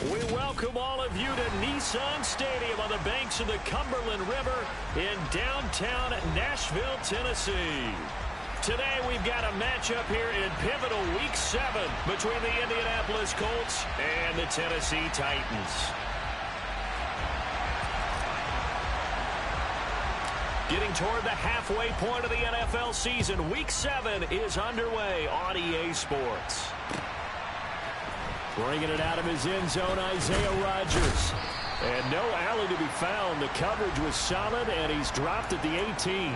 We welcome all of you to Nissan Stadium on the banks of the Cumberland River in downtown Nashville, Tennessee. Today we've got a matchup here in pivotal Week 7 between the Indianapolis Colts and the Tennessee Titans. Getting toward the halfway point of the NFL season, Week 7 is underway on EA Sports. Bringing it out of his end zone, Isaiah Rodgers. And no alley to be found. The coverage was solid, and he's dropped at the 18.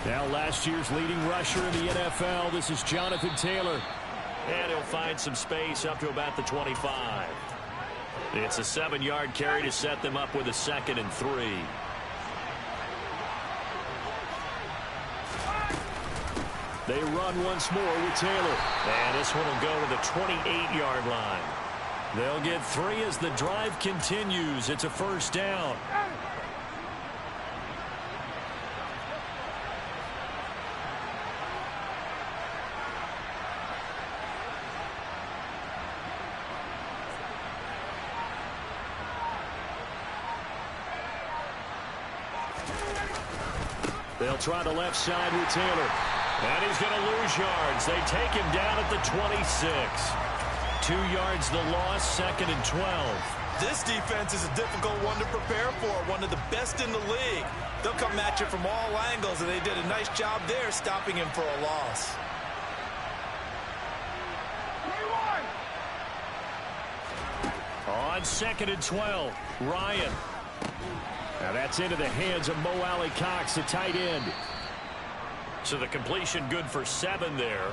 Now last year's leading rusher in the NFL, this is Jonathan Taylor. And he'll find some space up to about the 25. It's a 7-yard carry to set them up with a 2nd and 3. They run once more with Taylor. And this one will go to the 28-yard line. They'll get 3 as the drive continues. It's a first down. They'll try the left side with Taylor. And he's going to lose yards. They take him down at the 26. 2 yards the loss, 2nd and 12. This defense is a difficult one to prepare for, one of the best in the league. They'll come at you from all angles, and they did a nice job there stopping him for a loss. On 2nd and 12, Ryan. Now that's into the hands of Mo Alley-Cox, the tight end. So the completion good for 7 there.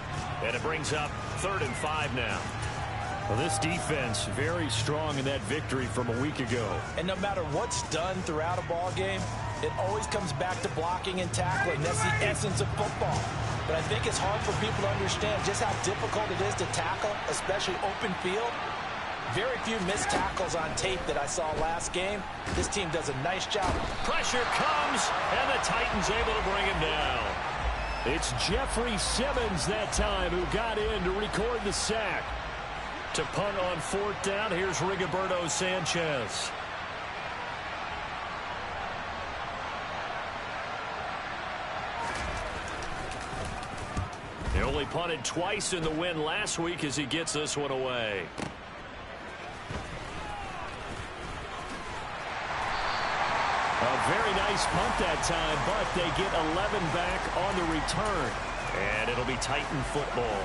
And it brings up 3rd and 5 now. Well, this defense very strong in that victory from a week ago. And no matter what's done throughout a ball game, it always comes back to blocking and tackling. That's the essence of football. But I think it's hard for people to understand just how difficult it is to tackle, especially open field. Very few missed tackles on tape that I saw last game. This team does a nice job. Pressure comes, and the Titans able to bring him down. It's Jeffrey Simmons that time who got in to record the sack. To punt on 4th down, here's Rigoberto Sanchez. He only punted twice in the win last week as he gets this one away. A very nice punt that time, but they get 11 back on the return. And it'll be Titan football.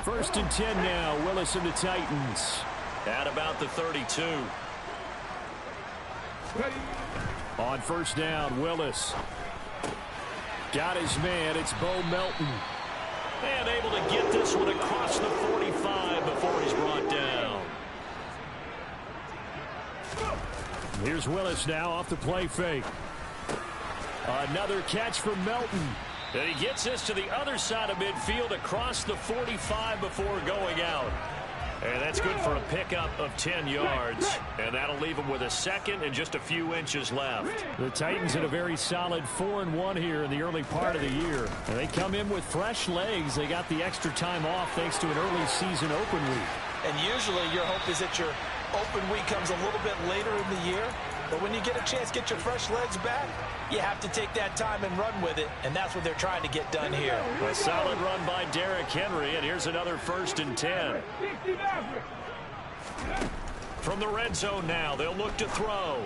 First and 10 now, Willis and the Titans. At about the 32. On first down, Willis. Got his man, it's Bo Melton. And able to get this one across the 45 before he's brought down. Here's Willis now off the play fake. Another catch for Melton. And he gets this to the other side of midfield across the 45 before going out. And that's good for a pickup of 10 yards. And that'll leave them with a 2nd and just a few inches left. The Titans in a very solid 4-1 here in the early part of the year. And they come in with fresh legs. They got the extra time off thanks to an early season open week. And usually your hope is that your open week comes a little bit later in the year. But when you get a chance to get your fresh legs back, you have to take that time and run with it, and that's what they're trying to get done here. A solid run by Derrick Henry, and here's another 1st and 10. From the red zone now, they'll look to throw.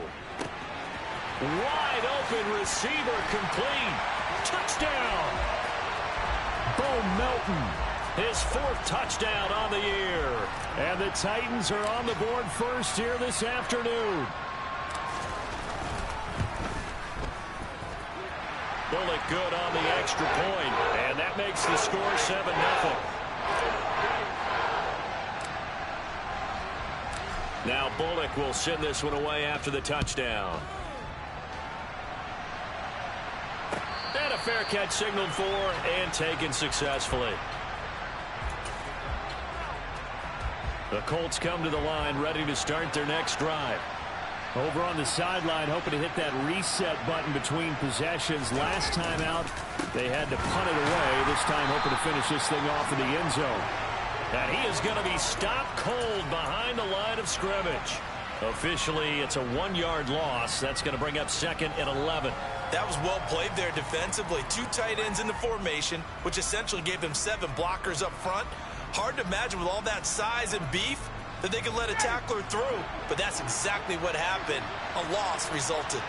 Wide open receiver complete. Touchdown. Bo Melton, his 4th touchdown on the year. And the Titans are on the board first here this afternoon. They'll good on the extra point, and that makes the score 7-0. Now Bullock will send this one away after the touchdown. And a fair catch signaled for and taken successfully. The Colts come to the line ready to start their next drive. Over on the sideline, hoping to hit that reset button between possessions. Last time out, they had to punt it away. This time, hoping to finish this thing off in the end zone. And he is going to be stopped cold behind the line of scrimmage. Officially, it's a 1-yard loss. That's going to bring up second and 11. That was well played there defensively. 2 tight ends in the formation, which essentially gave them 7 blockers up front. Hard to imagine with all that size and beef that they could let a tackler through, but that's exactly what happened. A loss resulted.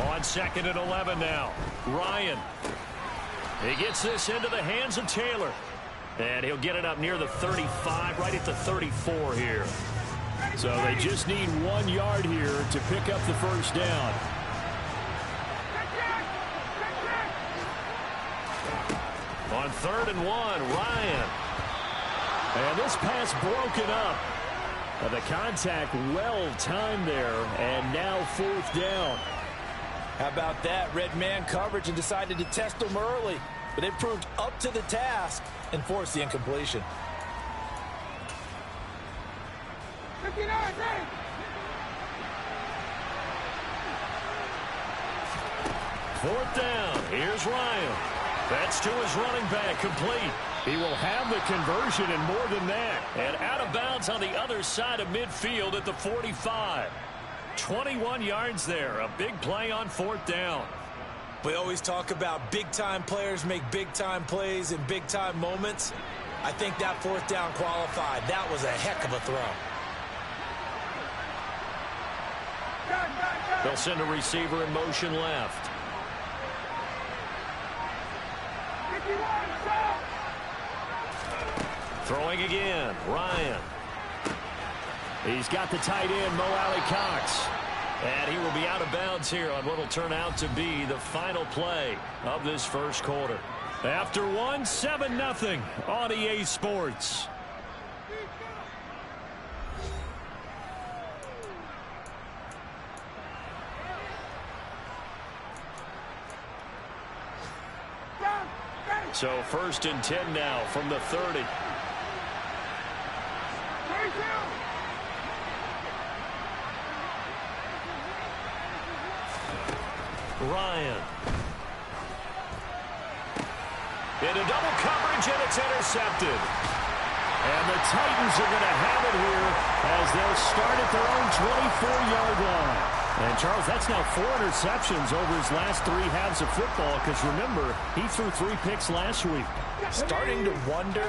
On second and 11 now, Ryan. He gets this into the hands of Taylor. And he'll get it up near the 35, right at the 34 here. So they just need 1 yard here to pick up the first down. On 3rd and 1, Ryan. And this pass broken up. The contact well timed there, and now 4th down. How about that? Red man coverage and decided to test them early. But it proved up to the task and forced the incompletion. 4th down. Here's Ryan. That's to his running back, complete. He will have the conversion and more than that. And out of bounds on the other side of midfield at the 45. 21 yards there. A big play on 4th down. We always talk about big-time players make big-time plays in big-time moments. I think that 4th down qualified. That was a heck of a throw. They'll send a receiver in motion left. Throwing again, Ryan. He's got the tight end, Mo Alley-Cox. And he will be out of bounds here on what will turn out to be the final play of this first quarter. After 7-0 on EA Sports. So 1st and 10 now from the 30. Ryan. Into double coverage, and it's intercepted. And the Titans are going to have it here as they'll start at their own 24-yard line. And, Charles, that's now 4 interceptions over his last 3 halves of football because, remember, he threw 3 picks last week. Starting to wonder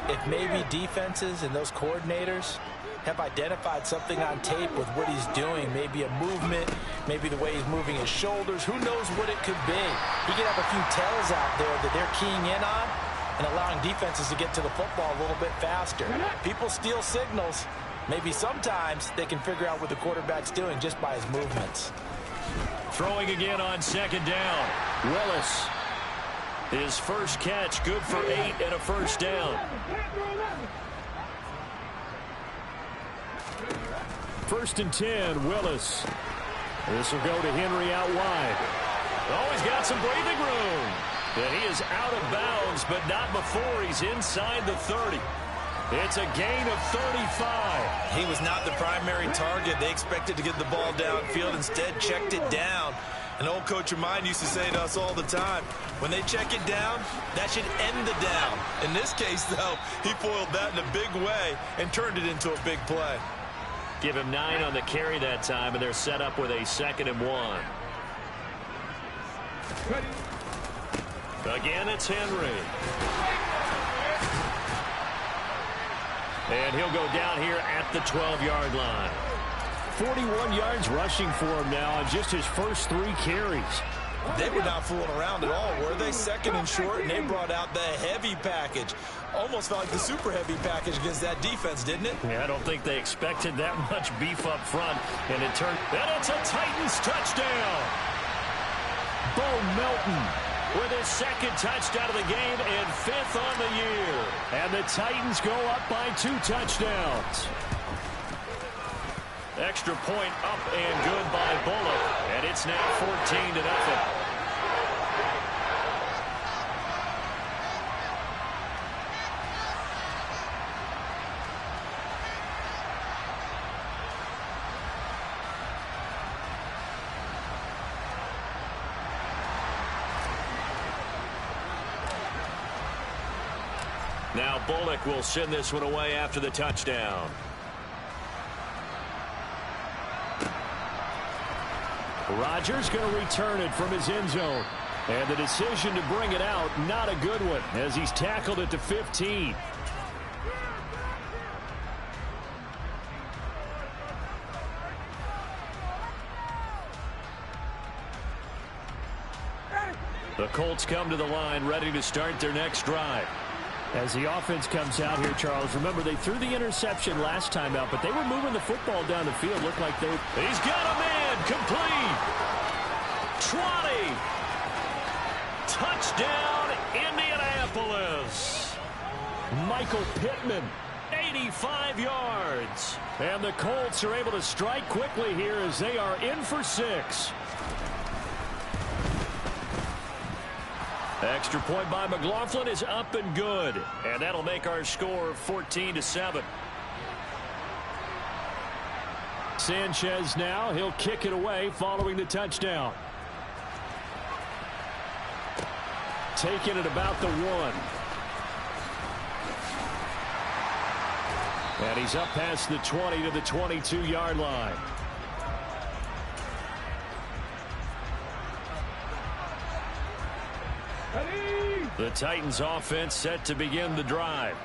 if maybe defenses and those coordinators have identified something on tape with what he's doing. Maybe a movement, maybe the way he's moving his shoulders. Who knows what it could be? He could have a few tells out there that they're keying in on and allowing defenses to get to the football a little bit faster. People steal signals. Maybe sometimes they can figure out what the quarterback's doing just by his movements. Throwing again on 2nd down. Willis. His first catch, good for 8 and a first down. 1st and 10, Willis. This will go to Henry out wide. Oh, he's got some breathing room. And he is out of bounds, but not before he's inside the 30. It's a gain of 35. He was not the primary target. They expected to get the ball downfield. Instead, checked it down. An old coach of mine used to say to us all the time, when they check it down, that should end the down. In this case, though, he foiled that in a big way and turned it into a big play. Give him 9 on the carry that time, and they're set up with a 2nd and 1. Again, it's Henry. And he'll go down here at the 12-yard line. 41 yards rushing for him now on just his first 3 carries. They were not fooling around at all, were they? 2nd and short, and they brought out the heavy package. Almost felt like the super heavy package against that defense, didn't it? Yeah, I don't think they expected that much beef up front. And it turned, and it's a Titans touchdown. Bo Melton with his second touchdown of the game and 5th on the year. And the Titans go up by 2 touchdowns. Extra point up and good by Bullock. And it's now 14-0. Now Bullock will send this one away after the touchdown. Rodgers going to return it from his end zone. And the decision to bring it out, not a good one, as he's tackled at the 15. The Colts come to the line, ready to start their next drive. As the offense comes out here, Charles, remember they threw the interception last time out, but they were moving the football down the field. Looked like they... He's got a man, complete. 20. Touchdown, Indianapolis. Michael Pittman, 85 yards. And the Colts are able to strike quickly here as they are in for 6. Extra point by McLaughlin is up and good. And that'll make our score 14-7. Sanchez now. He'll kick it away following the touchdown. Taking it about the 1. And he's up past the 20 to the 22-yard line. The Titans offense set to begin the drive.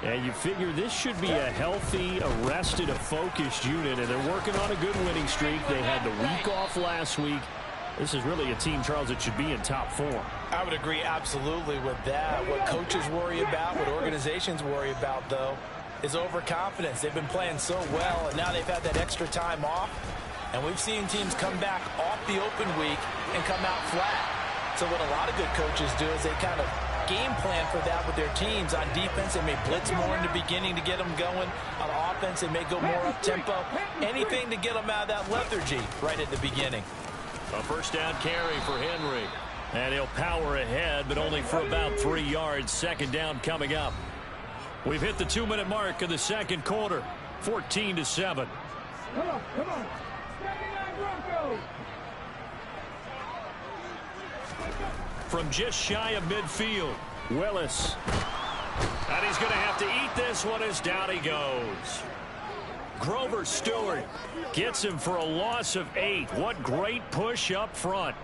And you figure this should be a healthy, arrested, a focused unit. And they're working on a good winning streak. They had the week off last week. This is really a team, Charles, that should be in top form. I would agree absolutely with that. What coaches worry about, what organizations worry about, though, is overconfidence. They've been playing so well, and now they've had that extra time off. And we've seen teams come back off the open week and come out flat. So what a lot of good coaches do is they kind of game plan for that with their teams. On defense, they may blitz more in the beginning to get them going. On offense, they may go more up-tempo. Anything to get them out of that lethargy right at the beginning. A first down carry for Henry. And he'll power ahead, but only for about 3 yards. Second down coming up. We've hit the 2-minute mark of the second quarter. 14-7. Come on. Broncos. From just shy of midfield, Willis. And he's going to have to eat this one as down he goes. Grover Stewart gets him for a loss of 8. What great push up front.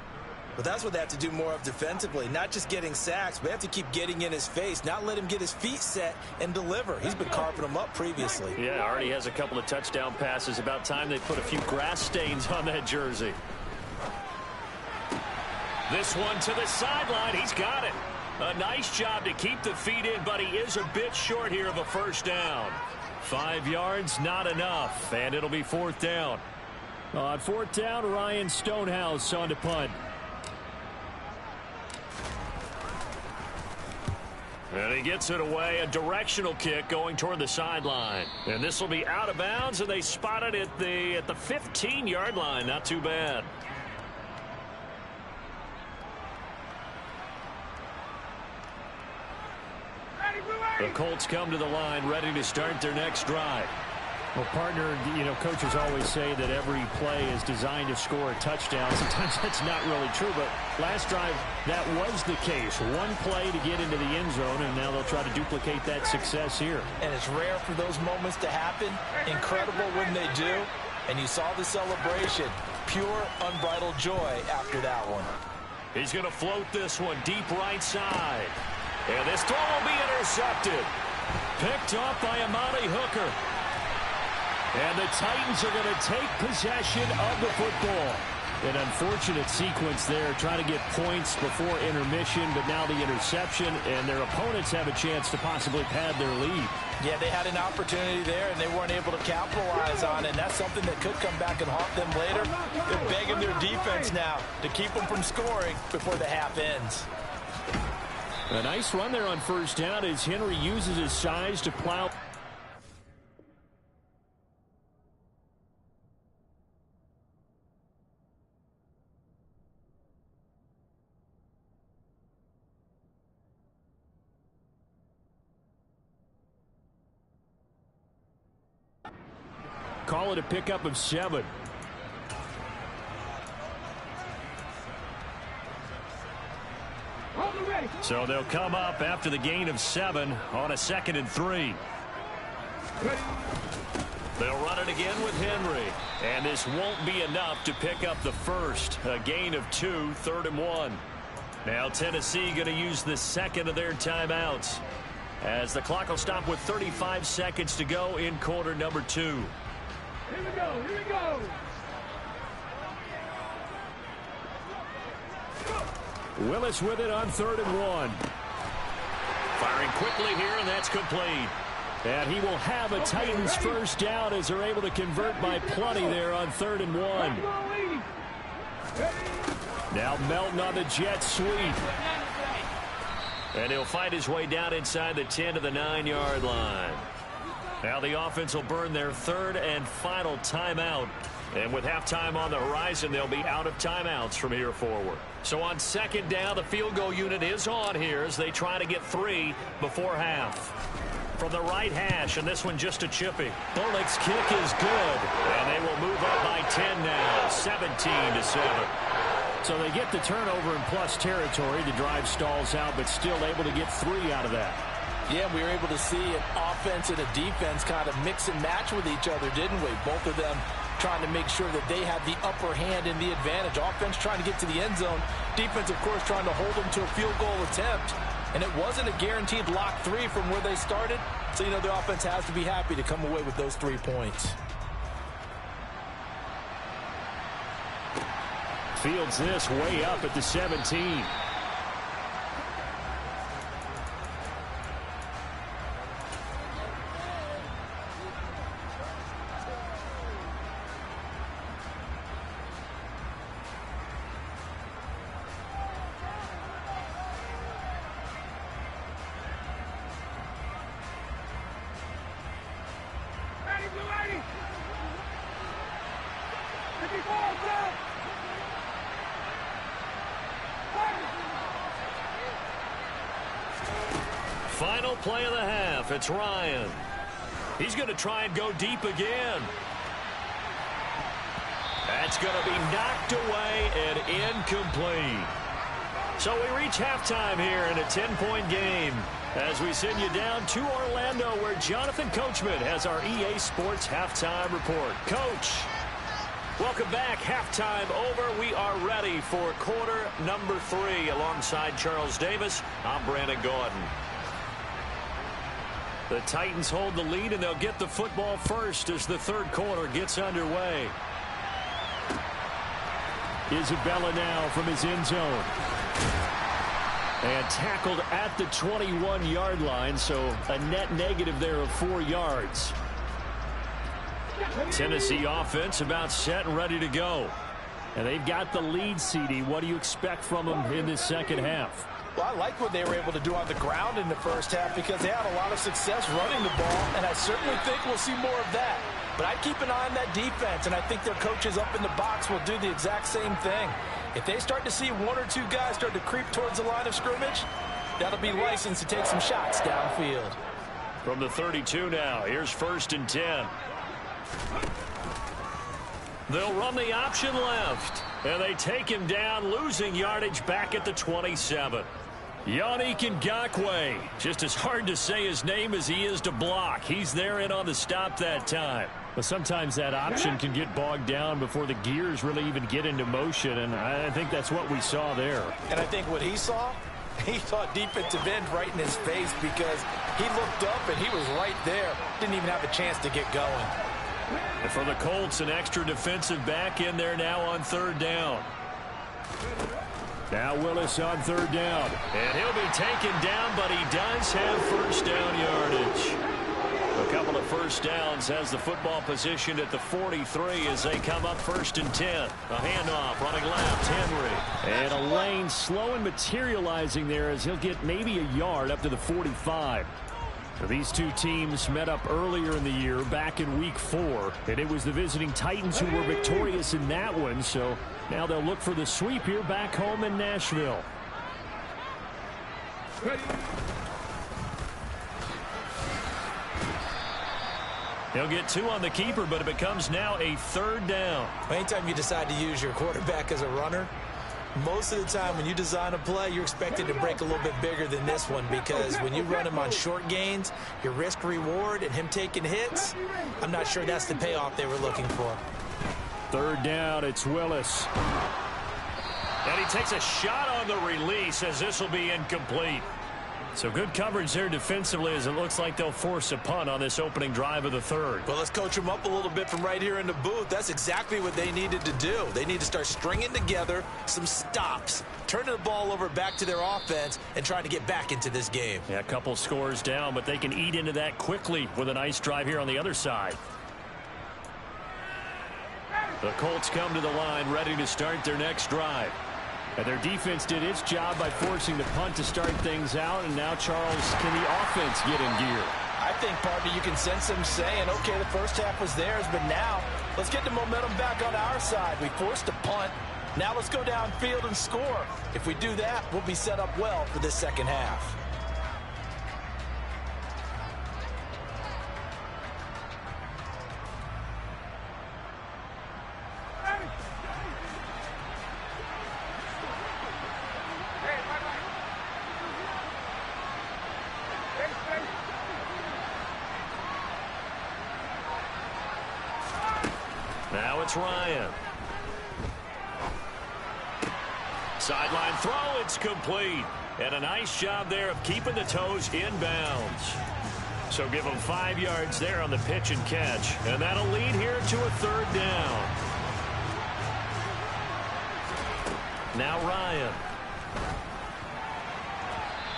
But that's what they have to do more of defensively. Not just getting sacks, but they have to keep getting in his face. Not let him get his feet set and deliver. He's been carving them up previously. Yeah, already has a couple of touchdown passes. About time they put a few grass stains on that jersey. This one to the sideline. He's got it. A nice job to keep the feet in, but he is a bit short here of a first down. 5 yards, not enough, and it'll be 4th down. On 4th down, Ryan Stonehouse on to punt. And he gets it away, a directional kick going toward the sideline. And this will be out of bounds, and they spot it at the 15-yard line. Not too bad. The Colts come to the line, ready to start their next drive. Well, partner, coaches always say that every play is designed to score a touchdown. Sometimes that's not really true, but last drive, that was the case. One play to get into the end zone, and now they'll try to duplicate that success here. And it's rare for those moments to happen. Incredible when they do. And you saw the celebration. Pure, unbridled joy after that one. He's going to float this one deep right side. And this throw will be intercepted. Picked off by Amani Hooker. And the Titans are going to take possession of the football. An unfortunate sequence there, trying to get points before intermission, but now the interception, and their opponents have a chance to possibly pad their lead. Yeah, they had an opportunity there, and they weren't able to capitalize on it, and that's something that could come back and haunt them later. They're begging their defense now to keep them from scoring before the half ends. A nice run there on first down as Henry uses his size to plow. Call it a pickup of 7. So they'll come up after the gain of 7 on a 2nd and 3. They'll run it again with Henry. And this won't be enough to pick up the first. A gain of 2, 3rd and 1. Now Tennessee going to use the second of their timeouts, as the clock will stop with 35 seconds to go in quarter number 2. Here we go, here we go. Willis with it on 3rd and 1. Firing quickly here, and that's complete. And he will have a Titans first down as they're able to convert by plenty there on 3rd and 1. Now Melton on the jet sweep. And he'll fight his way down inside the 10 to the 9-yard line. Now the offense will burn their 3rd and final timeout. And with halftime on the horizon, they'll be out of timeouts from here forward. So on 2nd down, the field goal unit is on here as they try to get 3 before half. From the right hash, and this one just a chippy. Bullock's kick is good, and they will move up by 10 now, 17-7. So they get the turnover in plus territory. The drive stalls out, but still able to get 3 out of that. Yeah, we were able to see an offense and a defense kind of mix and match with each other, didn't we? Both of them trying to make sure that they had the upper hand and the advantage. Offense trying to get to the end zone. Defense, of course, trying to hold them to a field goal attempt. And it wasn't a guaranteed lock 3 from where they started. So, you know, the offense has to be happy to come away with those 3 points. Fields this way up at the 17. Final play of the half. It's Ryan. He's going to try and go deep again. That's going to be knocked away and incomplete. So we reach halftime here in a 10-point game as we send you down to Orlando, where Jonathan Coachman has our EA Sports halftime report. Coach, welcome back. Halftime over. We are ready for quarter number 3 alongside Charles Davis. I'm Brandon Gordon. The Titans hold the lead, and they'll get the football first as the 3rd quarter gets underway. Isabella now from his end zone. And tackled at the 21-yard line, so a net negative there of 4 yards. Tennessee offense about set and ready to go. And they've got the lead, CD. What do you expect from them in this second half? Well, I like what they were able to do on the ground in the first half because they had a lot of success running the ball, and I certainly think we'll see more of that. But I'd keep an eye on that defense, and I think their coaches up in the box will do the exact same thing. If they start to see 1 or 2 guys start to creep towards the line of scrimmage, that'll be licensed to take some shots downfield. From the 32 now, here's 1st and 10. They'll run the option left, and they take him down, losing yardage back at the 27. Yannick Ngakoue, just as hard to say his name as he is to block. He's there in on the stop that time. But sometimes that option can get bogged down before the gears really even get into motion, and I think that's what we saw there. And I think what he saw defensive end right in his face because he looked up and he was right there. Didn't even have a chance to get going. And for the Colts, an extra defensive back in there now on third down. Now Willis on third down. And he'll be taken down, but he does have first down yardage. A couple of first downs has the football positioned at the 43 as they come up 1st and 10. A handoff running left, Henry. And a lane slow and materializing there as he'll get maybe a yard up to the 45. So these two teams met up earlier in the year back in week 4. And it was the visiting Titans who were victorious in that one. So now they'll look for the sweep here back home in Nashville. Ready. He'll get 2 on the keeper, but it becomes now a 3rd down. Anytime you decide to use your quarterback as a runner, most of the time when you design a play, you're expected to break a little bit bigger than this one, because when you run him on short gains, your risk-reward and him taking hits, I'm not sure that's the payoff they were looking for. 3rd down, it's Willis. And he takes a shot on the release as this will be incomplete. So good coverage there defensively as it looks like they'll force a punt on this opening drive of the 3rd. Well, let's coach them up a little bit from right here in the booth. That's exactly what they needed to do. They need to start stringing together some stops, turning the ball over back to their offense, and trying to get back into this game. Yeah, a couple scores down, but they can eat into that quickly with a nice drive here on the other side. The Colts come to the line ready to start their next drive. And their defense did its job by forcing the punt to start things out. And now, Charles, can the offense get in gear? I think, partner, you can sense them saying, okay, the first half was theirs, but now let's get the momentum back on our side. We forced a punt. Now let's go downfield and score. If we do that, we'll be set up well for this second half. Now it's Ryan. Sideline throw, it's complete. And a nice job there of keeping the toes inbounds. So give them 5 yards there on the pitch and catch. And that'll lead here to a 3rd down. Now Ryan.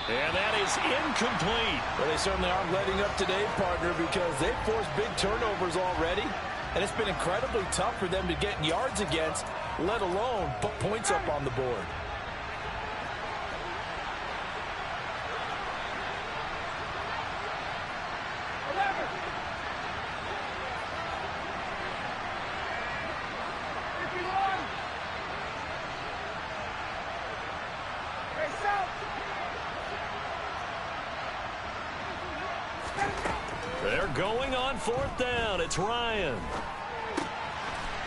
And that is incomplete. Well, they certainly aren't letting up today, partner, because they've forced big turnovers already. And it's been incredibly tough for them to get yards against, let alone put points up on the board. They're going on 4th down. It's Ryan.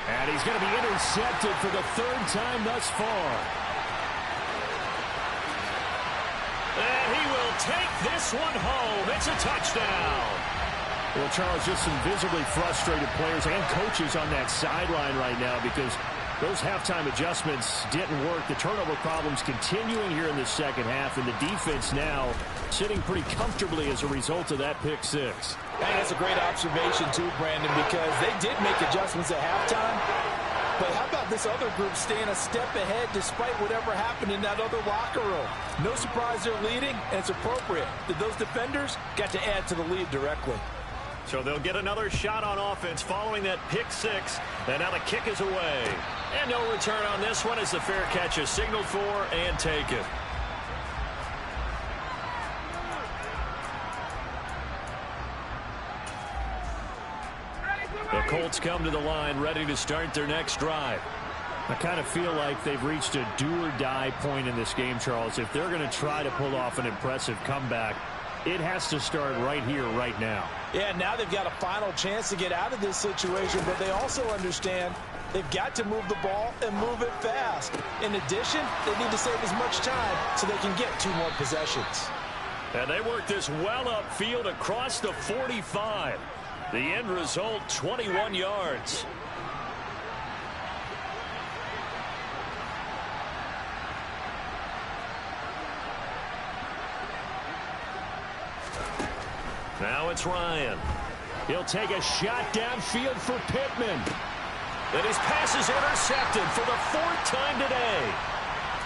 And he's going to be intercepted for the 3rd time thus far. And he will take this one home. It's a touchdown. Well, Charles, just some visibly frustrated players and coaches on that sideline right now because those halftime adjustments didn't work. The turnover problems continuing here in the second half, and the defense now sitting pretty comfortably as a result of that pick 6. Hey, that's a great observation, too, Brandon, because they did make adjustments at halftime. But how about this other group staying a step ahead despite whatever happened in that other locker room? No surprise they're leading, and it's appropriate that those defenders got to add to the lead directly. So they'll get another shot on offense following that pick 6. And now the kick is away. And no return on this one as the fair catch is signaled for and taken. The Colts come to the line ready to start their next drive. I kind of feel like they've reached a do-or-die point in this game, Charles. If they're going to try to pull off an impressive comeback, it has to start right here, right now. Yeah, now they've got a final chance to get out of this situation, but they also understand they've got to move the ball and move it fast. In addition, they need to save as much time so they can get 2 more possessions. And they work this well upfield across the 45. The end result, 21 yards. Now it's Ryan. He'll take a shot downfield for Pittman. And his pass is intercepted for the 4th time today.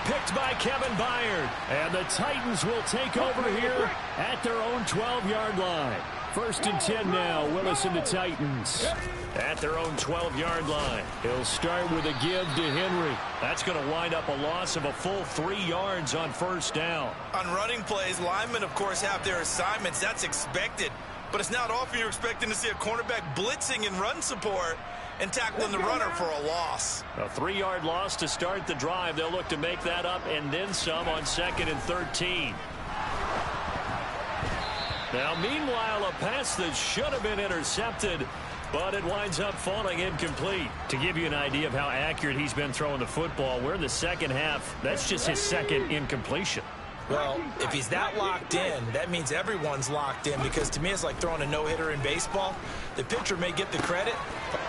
Picked by Kevin Byard. And the Titans will take over here at their own 12-yard line. 1st and 10 now. Willis and the Titans at their own 12-yard line. He'll start with a give to Henry. That's going to wind up a loss of a full 3 yards on 1st down. On running plays, linemen, of course, have their assignments. That's expected. But it's not often you're expecting to see a cornerback blitzing in run support and tackling the runner for a loss. A 3-yard loss to start the drive. They'll look to make that up and then some on 2nd and 13. Now, meanwhile, a pass that should have been intercepted, but it winds up falling incomplete. To give you an idea of how accurate he's been throwing the football, we're in the second half. That's just his 2nd incompletion. Well, if he's that locked in, that means everyone's locked in, because to me it's like throwing a no-hitter in baseball. The pitcher may get the credit.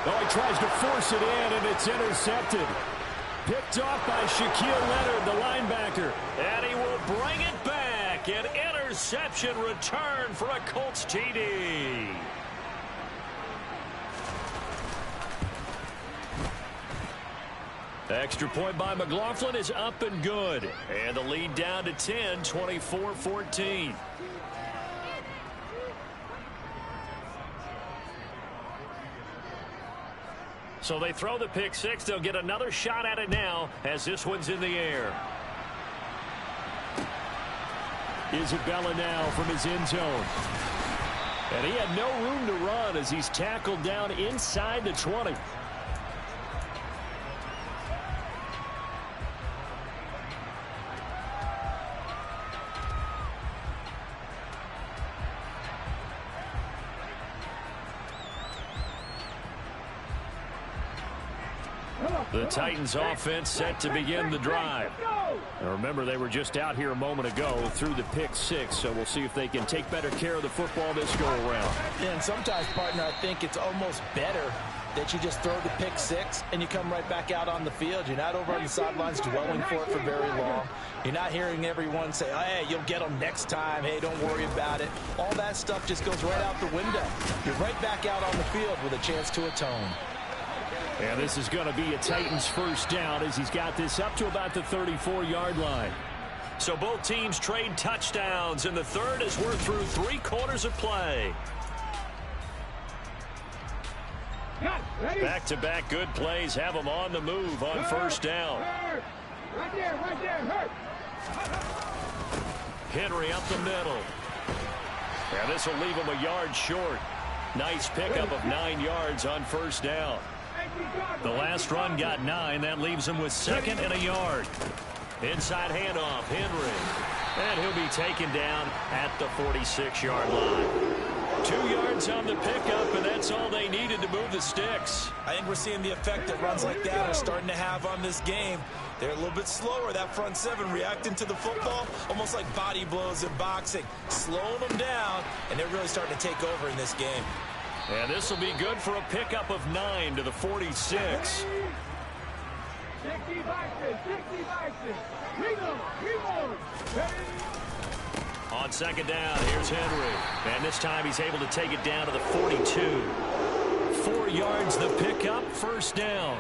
Oh, he tries to force it in, and it's intercepted. Picked off by Shaquille Leonard, the linebacker. And he will bring it back. An interception return for a Colts TD. Extra point by McLaughlin is up and good. And the lead down to 10, 24-14. So they throw the pick six. They'll get another shot at it now as this one's in the air. Isabella now from his end zone. And he had no room to run as he's tackled down inside the 20. The Titans offense set to begin the drive. Now remember, they were just out here a moment ago through the pick six, so we'll see if they can take better care of the football this go-around. Yeah, and sometimes, partner, I think it's almost better that you just throw the pick six and you come right back out on the field. You're not over on the sidelines dwelling for it for very long. You're not hearing everyone say, oh, hey, you'll get them next time. Hey, don't worry about it. All that stuff just goes right out the window. You're right back out on the field with a chance to atone. And this is going to be a Titans first down as he's got this up to about the 34-yard line. So both teams trade touchdowns, and the third as we're through 3 quarters of play. Back-to-back good plays have them on the move on first down. Right there, hurt. Henry up the middle. And this will leave him a yard short. Nice pickup of 9 yards on first down. The last run got 9. That leaves him with 2nd and a yard. Inside handoff, Henry. And he'll be taken down at the 46-yard line. 2 yards on the pickup, and that's all they needed to move the sticks. I think we're seeing the effect that runs like that are starting to have on this game. They're a little bit slower, that front seven, reacting to the football, almost like body blows in boxing. Slowing them down, and they're really starting to take over in this game. And this will be good for a pickup of 9 to the 46. 60 On second down, here's Henry. And this time he's able to take it down to the 42. 4 yards the pickup, first down.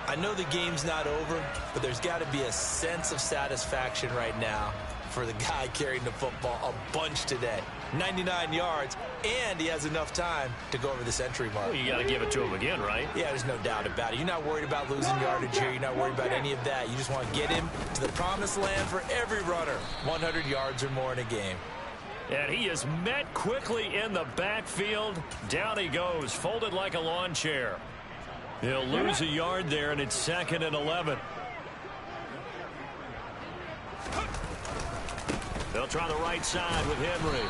I know the game's not over, but there's got to be a sense of satisfaction right now for the guy carrying the football a bunch today. 99 yards, and he has enough time to go over the century mark. Well, you got to give it to him again, right? Yeah, there's no doubt about it. You're not worried about losing yardage here. You're not worried about any of that. You just want to get him to the promised land for every runner. 100 yards or more in a game. And he is met quickly in the backfield. Down he goes, folded like a lawn chair. He'll lose a yard there, and it's 2nd and 11. They'll try the right side with Henry.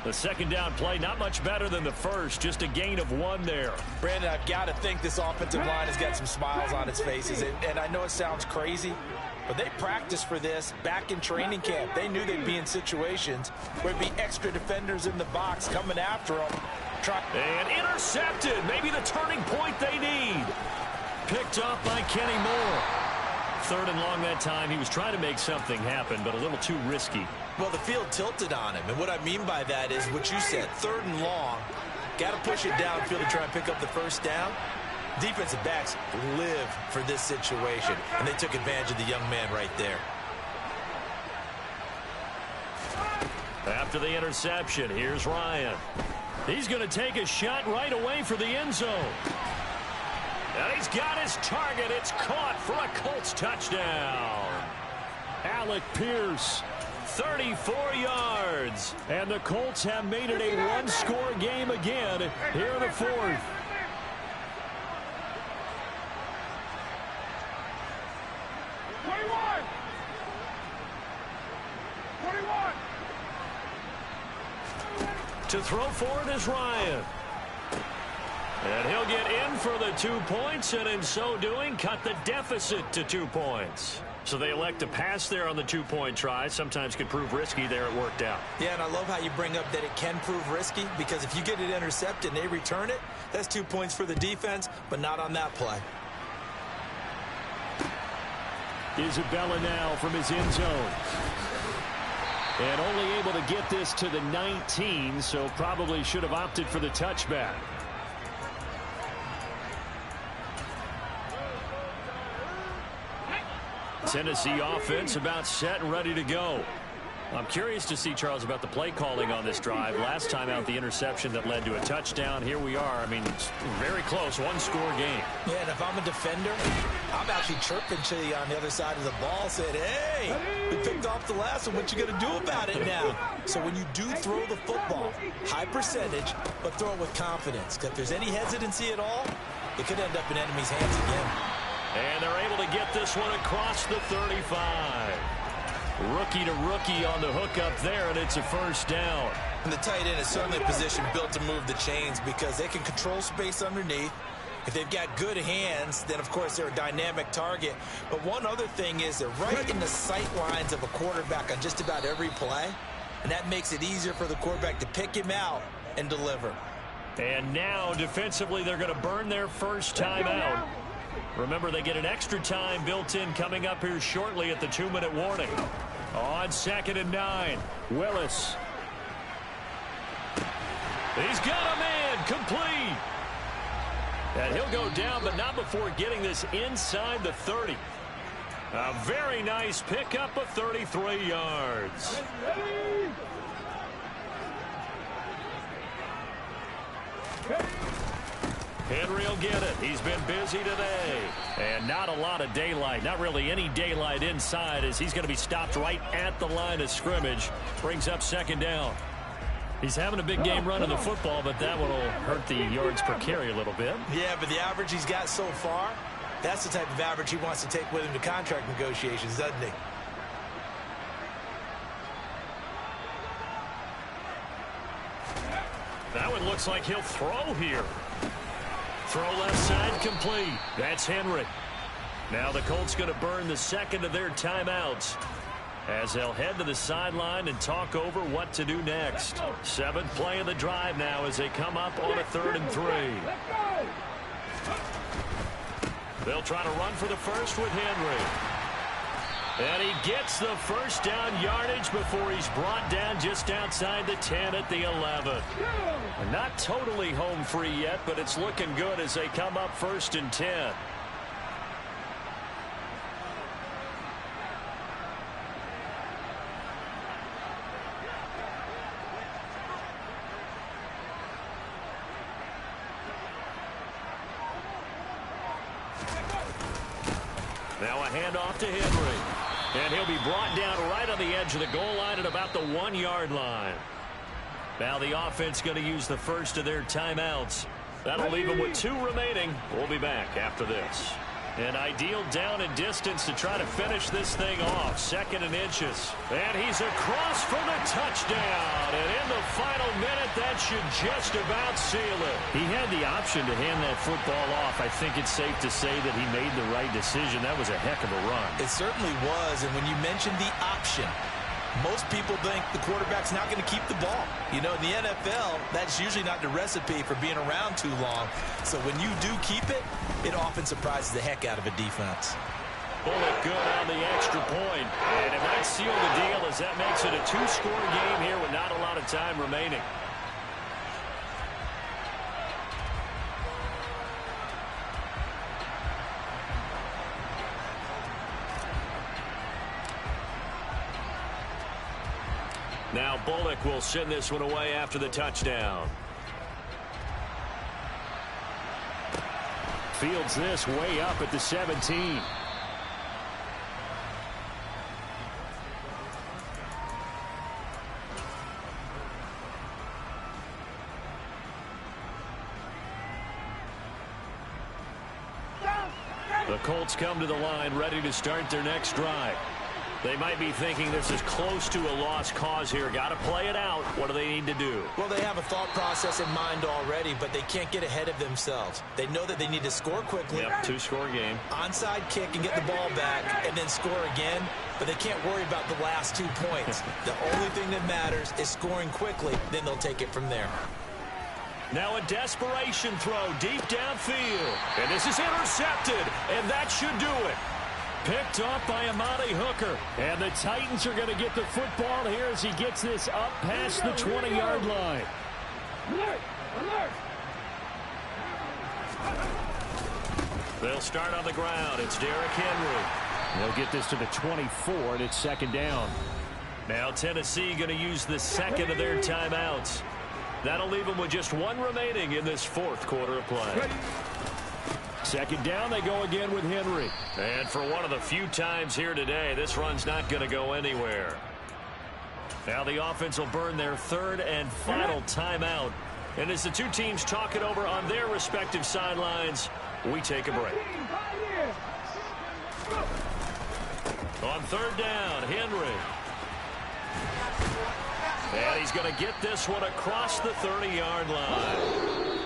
The second down play, not much better than the first, just a gain of 1 there. Brandon, I've got to think this offensive line has got some smiles on its faces. And I know it sounds crazy, but they practiced for this back in training camp. They knew they'd be in situations where there'd be extra defenders in the box coming after them. And intercepted. Maybe the turning point they need. Picked off by Kenny Moore. 3rd and long that time. He was trying to make something happen, but a little too risky. Well, the field tilted on him, and what I mean by that is what you said, 3rd and long. Got to push it downfield to try and pick up the first down. Defensive backs live for this situation, and they took advantage of the young man right there. After the interception, here's Ryan. He's going to take a shot right away for the end zone. And he's got his target. It's caught for a Colts touchdown. Alec Pierce, 34 yards. And the Colts have made it a one-score game again here in the fourth. To throw for it is Ryan. And he'll get in for the 2 points, and in so doing, cut the deficit to 2 points. So they elect to pass there on the 2-point try. Sometimes could prove risky there. It worked out. Yeah, and I love how you bring up that it can prove risky, because if you get it intercepted and they return it, that's 2 points for the defense, but not on that play. Isabella now from his end zone. And only able to get this to the 19, so probably should have opted for the touchback. Tennessee offense about set and ready to go. I'm curious to see, Charles, about the play calling on this drive. Last time out, the interception that led to a touchdown. Here we are. I mean, it's very close, one-score game. Yeah, and if I'm a defender, I'm actually chirping to you on the other side of the ball, said, hey, we picked off the last one. What you going to do about it now? So when you do throw the football, high percentage, but throw it with confidence. Because if there's any hesitancy at all, it could end up in enemy's hands again. And they're able to get this one across the 35. Rookie to rookie on the hookup there, and it's a first down. And the tight end is certainly a position built to move the chains because they can control space underneath. If they've got good hands, then, of course, they're a dynamic target. But one other thing is they're right in the sight lines of a quarterback on just about every play, and that makes it easier for the quarterback to pick him out and deliver. And now, defensively, they're going to burn their first time out. Remember, they get an extra time built in coming up here shortly at the 2-minute warning. On 2nd and 9, Willis. He's got a man complete. And he'll go down, but not before getting this inside the 30. A very nice pickup of 33 yards. Henry will get it. He's been busy today. And not a lot of daylight. Not really any daylight inside as he's going to be stopped right at the line of scrimmage. Brings up 2nd down. He's having a big game running the football, but that one will hurt the yards per carry a little bit. Yeah, but the average he's got so far, that's the type of average he wants to take with him to contract negotiations, doesn't he? That one looks like he'll throw here. Throw left side complete. That's Henry. Now the Colts going to burn the second of their timeouts as they'll head to the sideline and talk over what to do next. 7th play of the drive now as they come up on a 3rd and 3. They'll try to run for the first with Henry. And he gets the first down yardage before he's brought down just outside the 10 at the 11. Not totally home free yet, but it's looking good as they come up 1st and 10. Now a handoff to Henry. And he'll be brought down right on the edge of the goal line at about the 1-yard line. Now the offense going to use the first of their timeouts. That'll leave them with 2 remaining. We'll be back after this. An ideal down and distance to try to finish this thing off. 2nd and inches. And he's across for the touchdown. And in the final minute, that should just about seal it. He had the option to hand that football off. I think it's safe to say that he made the right decision. That was a heck of a run. It certainly was. And when you mentioned the option, most people think the quarterback's not going to keep the ball. You know, in the NFL, that's usually not the recipe for being around too long. So when you do keep it, it often surprises the heck out of a defense. Bullet good on the extra point. And it might seal the deal as that makes it a 2-score game here with not a lot of time remaining. Now Bullock will send this one away after the touchdown. Fields this way up at the 17. The Colts come to the line ready to start their next drive. They might be thinking this is close to a lost cause here. Got to play it out. What do they need to do? Well, they have a thought process in mind already, but they can't get ahead of themselves. They know that they need to score quickly. Yep, two-score game. Onside kick and get the ball back and then score again, but they can't worry about the last 2 points. The only thing that matters is scoring quickly, then they'll take it from there. Now a desperation throw deep downfield. And this is intercepted, and that should do it. Picked off by Amani Hooker. And the Titans are going to get the football here as he gets this up past the 20-yard line. Alert! Alert! They'll start on the ground. It's Derrick Henry. They'll get this to the 24, and it's second down. Now Tennessee going to use the second of their timeouts. That'll leave them with just one remaining in this fourth quarter of play. Second down, they go again with Henry. And for one of the few times here today, this run's not going to go anywhere. Now the offense will burn their third and final timeout. And as the two teams talk it over on their respective sidelines, we take a break. On third down, Henry. And he's going to get this one across the 30-yard line.